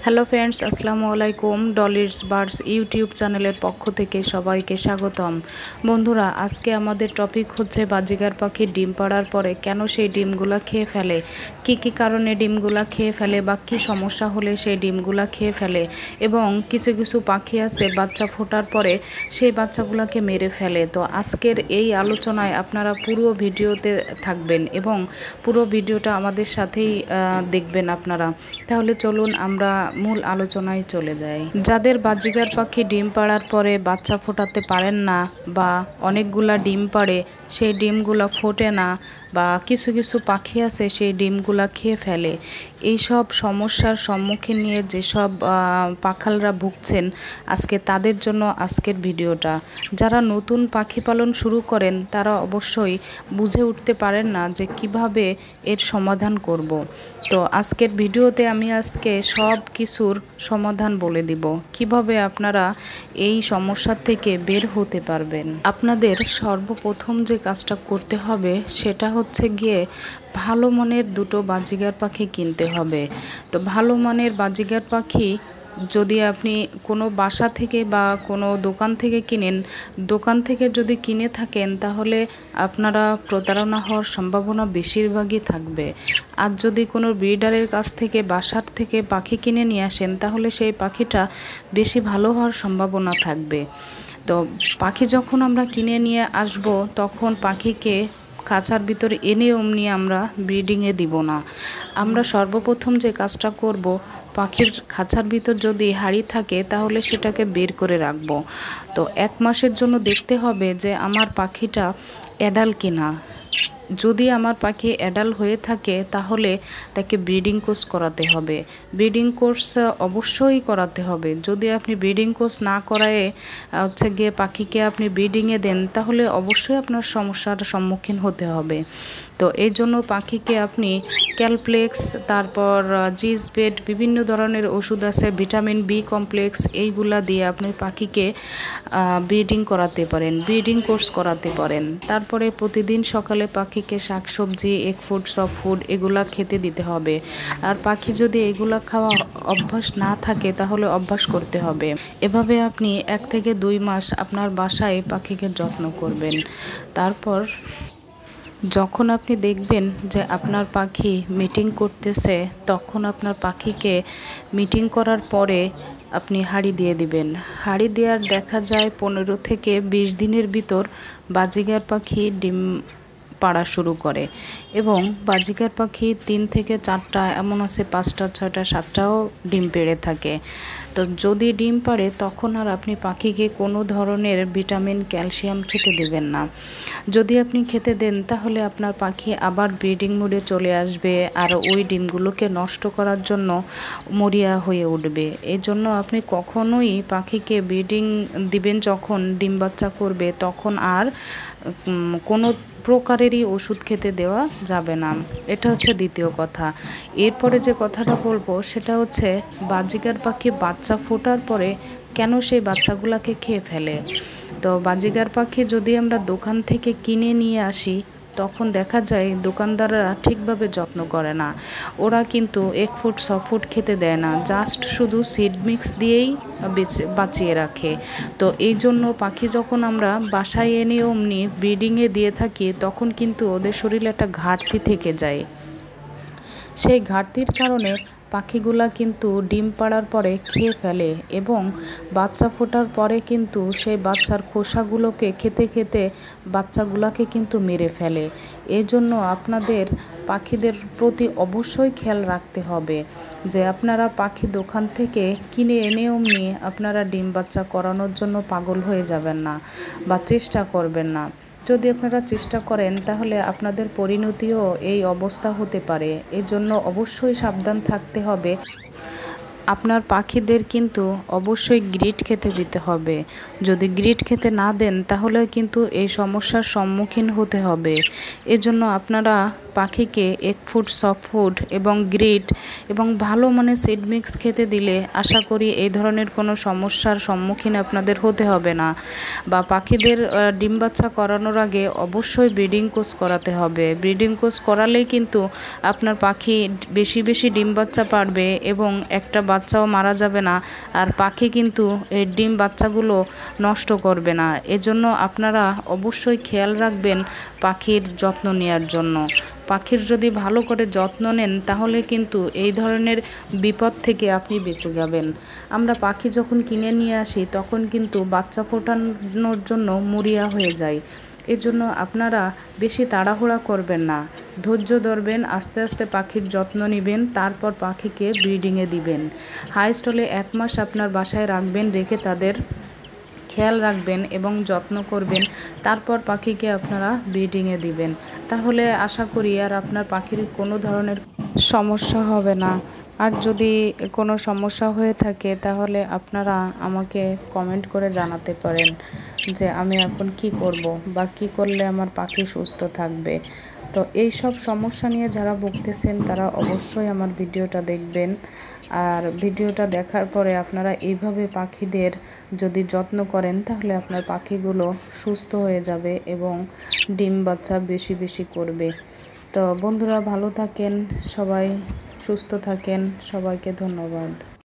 Hello friends, আসসালামু আলাইকুম। ডলিরস birds YouTube চ্যানেলের পক্ষ থেকে সবাইকে স্বাগতম। বন্ধুরা, আজকে আমাদের টপিক হচ্ছে বাজিগার পাখি ডিম পাড়ার পরে কেন সেই ডিমগুলা খেয়ে ফেলে, কি কারণে ডিমগুলা খেয়ে ফেলে বা কী সমস্যা হলে সেই ডিমগুলা খেয়ে ফেলে, এবং কিছু কিছু পাখি আছে বাচ্চা ফোটার পরে সেই বাচ্চাগুলোকে মেরে ফেলে। তো আজকের এই আলোচনায় আপনারা পুরো ভিডিওতে থাকবেন এবং পুরো ভিডিওটা আমাদের সাথেই দেখবেন আপনারা। তাহলে চলুন আমরা মূল আলোচনায় চলে যাই। যাদের বাজিগার পাখি ডিম পাড়ার পরে বাচ্চা ফোটাতে পারেন না বা অনেকগুলা ডিম পাড়ে সেই ডিমগুলা ফোটে না, বা কিছু কিছু পাখি আছে সেই ডিমগুলা খেয়ে ফেলে, এই সব সমস্যার সম্মুখীন নিয়ে যেসব পাখালরা ভুগছেন আজকে তাদের জন্য আজকের ভিডিওটা। যারা নতুন পাখি পালন শুরু করেন তারা অবশ্যই বুঝে উঠতে পারেন না যে কিভাবে এর সমাধান করব। তো আজকের ভিডিওতে আমি আজকে সব কিছুর সমাধান বলে দিব, কিভাবে আপনারা এই সমস্যা থেকে বের হতে পারবেন। আপনাদের সর্বপ্রথম যে কাজটা করতে হবে সেটা হচ্ছে গিয়ে ভালো মানের দুটো বাজিগার পাখি কিনতে হবে। তো ভালো মানের বাজিগার পাখি যদি আপনি কোনো বাসা থেকে বা কোনো দোকান থেকে কিনেন, দোকান থেকে যদি কিনে থাকেন তাহলে আপনারা প্রতারণা হওয়ার সম্ভাবনা বেশিরভাগই থাকবে। আর যদি কোনো ব্রিডারের কাছ থেকে বাসার থেকে পাখি কিনে নিয়ে আসেন তাহলে সেই পাখিটা বেশি ভালো হওয়ার সম্ভাবনা থাকবে। তো পাখি যখন আমরা কিনে নিয়ে আসব তখন পাখিকে খাঁচার ভিতরে এনে অমনি আমরা ব্রিডিংয়ে দিব না। আমরা সর্বপ্রথম যে কাজটা করব, পাখির খাঁচার ভিতর যদি হাঁড়ি থাকে তাহলে সেটাকে বের করে রাখব। তো 1 মাসের জন্য দেখতে হবে যে আমার পাখিটা অ্যাডাল কিনা। যদি আমার পাখি অ্যাডাল হয়ে থাকে তাহলে তাকে ব্রিডিং কোর্স করাতে হবে। ব্রিডিং কোর্স অবশ্যই করাতে হবে। যদি আপনি ব্রিডিং কোর্স না করায়ে হচ্ছে গিয়ে পাখিকে আপনি ব্রিডিংয়ে দেন তাহলে অবশ্যই আপনার সমস্যার সম্মুখীন হতে হবে। তো এই জন্য পাখিকে আপনি ক্যালপ্লেক্স, তারপর জিসবেট, বিভিন্ন ধরনের ওষুধ আছে, ভিটামিন বি কমপ্লেক্স, এইগুলা দিয়ে আপনি পাখিকে ব্রিডিং করাতে পারেন, ব্রিডিং কোর্স করাতে পারেন। তারপরে প্রতিদিন সকালে পাখিকে শাকসবজি, এগ ফুড, সফট ফুড এগুলা খেতে দিতে হবে। আর পাখি যদি এগুলা খাওয়া অভ্যাস না থাকে তাহলে অভ্যাস করতে হবে। এভাবে আপনি 1 থেকে 2 মাস আপনার বাসায় পাখিকে যত্ন করবেন। তারপর যখন আপনি দেখবেন যে আপনার পাখি মিটিং করতেছে তখন আপনার পাখিকে মিটিং করার পরে আপনি হাঁড়ি দিয়ে দিবেন। হাঁড়ি দেওয়ার দেখা যায় 15 থেকে 20 দিনের ভিতর বাজিগার পাখি ডিম পাড়া শুরু করে, এবং বাজিগার পাখি 3 থেকে 4টা, এমন আছে 5টা, 6টা, 7টাও ডিম পেড়ে থাকে। তো যদি ডিম পাড়ে তখন আর আপনি পাখিকে কোনো ধরনের ভিটামিন, ক্যালসিয়াম খেতে দেবেন না। যদি আপনি খেতে দেন তাহলে আপনার পাখি আবার ব্রিডিং মোডে চলে আসবে আর ওই ডিমগুলোকে নষ্ট করার জন্য মরিয়া হয়ে উঠবে। এই জন্য আপনি কখনোই পাখিকে ব্রিডিং দিবেন যখন ডিম বাচ্চা করবে তখন আর কোনো প্রকারেরই ওষুধ খেতে দেওয়া যাবে না। এটা হচ্ছে দ্বিতীয় কথা। এরপরে যে কথাটা বলবো সেটা হচ্ছে বাজিগার পাখি বাচ্চা ফোটার পরে কেন সেই বাচ্চাগুলোকে খেয়ে ফেলে। তো বাজিগার পাখি যদি আমরা দোকান থেকে কিনে নিয়ে আসি তখন দেখা যায় দোকানদাররা ঠিকভাবে যত্ন করে না। ওরা কিন্তু এগ ফুড, সফট ফুড খেতে দেয় না, জাস্ট শুধু সিড মিক্স দিয়েই বাঁচিয়ে রাখে। তো এই জন্য পাখি যখন আমরা বাসায় এনে অমনি ব্রিডিংয়ে দিয়ে থাকি তখন কিন্তু ওদের শরীরে একটা ঘাটতি থেকে যায়। সেই ঘাটতির কারণে পাখিগুলা কিন্তু ডিম পাড়ার পরে খেয়ে ফেলে, এবং বাচ্চা ফোটার পরে কিন্তু সেই বাচ্চার খোসাগুলোকে খেতে খেতে বাচ্চাগুলাকে কিন্তু মেরে ফেলে। এই জন্য আপনাদের পাখিদের প্রতি অবশ্যই খেয়াল রাখতে হবে যে আপনারা পাখি দোকান থেকে কিনে এনে অমনি আপনারা ডিম বাচ্চা করানোর জন্য পাগল হয়ে যাবেন না বা চেষ্টা করবেন না। যদি আপনারা চেষ্টা করেন তাহলে আপনাদের পরিণতিও এই অবস্থা হতে পারে। এজন্য অবশ্যই সাবধান থাকতে হবে। আপনার পাখিদের কিন্তু অবশ্যই গ্রিট খেতে দিতে হবে। যদি গ্রিট খেতে না দেন তাহলে কিন্তু এই সমস্যার সম্মুখীন হতে হবে। এজন্য আপনারা পাখিকে এগ ফুড, সফট ফুড এবং গ্রিট এবং ভালো মানের সিড মিক্স খেতে দিলে আশা করি এই ধরনের কোনো সমস্যার সম্মুখীন আপনাদের হতে হবে না। বা পাখিদের ডিম বাচ্চা করানোর আগে অবশ্যই ব্রিডিং কোর্স করাতে হবে। ব্রিডিং কোর্স করালেই কিন্তু আপনার পাখি বেশি বেশি ডিম বাচ্চা পারবে এবং একটা বাচ্চাও মারা যাবে না, আর পাখি কিন্তু এই ডিম বাচ্চাগুলো নষ্ট করবে না। এজন্য আপনারা অবশ্যই খেয়াল রাখবেন পাখির যত্ন নেওয়ার জন্য। পাখির যদি ভালো করে যত্ন নেন তাহলে কিন্তু এই ধরনের বিপদ থেকে আপনি বেঁচে যাবেন। আমরা পাখি যখন কিনে নিয়ে আসি তখন কিন্তু বাচ্চা ফোটানোর জন্য মরিয়া হয়ে যায়। এজন্য আপনারা বেশি তাড়াহুড়া করবেন না, ধৈর্য ধরবেন, আস্তে আস্তে পাখির যত্ন নেবেন, তারপর পাখিকে ব্রিডিংয়ে দিবেন। হাইস্ট হলে 1 মাস আপনার বাসায় রাখবেন, রেখে তাদের খেয়াল রাখবেন এবং যত্ন করবেন, তারপর পাখিকে আপনারা ব্রিডিংয়ে দিবেন। তাহলে আশা করি আর আপনার পাখির কোনো ধরনের সমস্যা হবে না। আর যদি কোনো সমস্যা হয়ে থাকে তাহলে আপনারা আমাকে কমেন্ট করে জানাতে পারেন যে আমি এখন কি করব বা কি করলে আমার পাখি সুস্থ থাকবে। তো এই সব সমস্যা নিয়ে যারা ভুগতেছেন তারা অবশ্যই আমার ভিডিওটা দেখবেন। আর ভিডিওটা দেখার পরে আপনারা এইভাবে পাখিদের যদি যত্ন করেন তাহলে আপনার পাখিগুলো সুস্থ হয়ে যাবে এবং ডিম বাচ্চা বেশি বেশি করবে। তো বন্ধুরা ভালো থাকেন, সবাই সুস্থ থাকেন, সবাইকে ধন্যবাদ।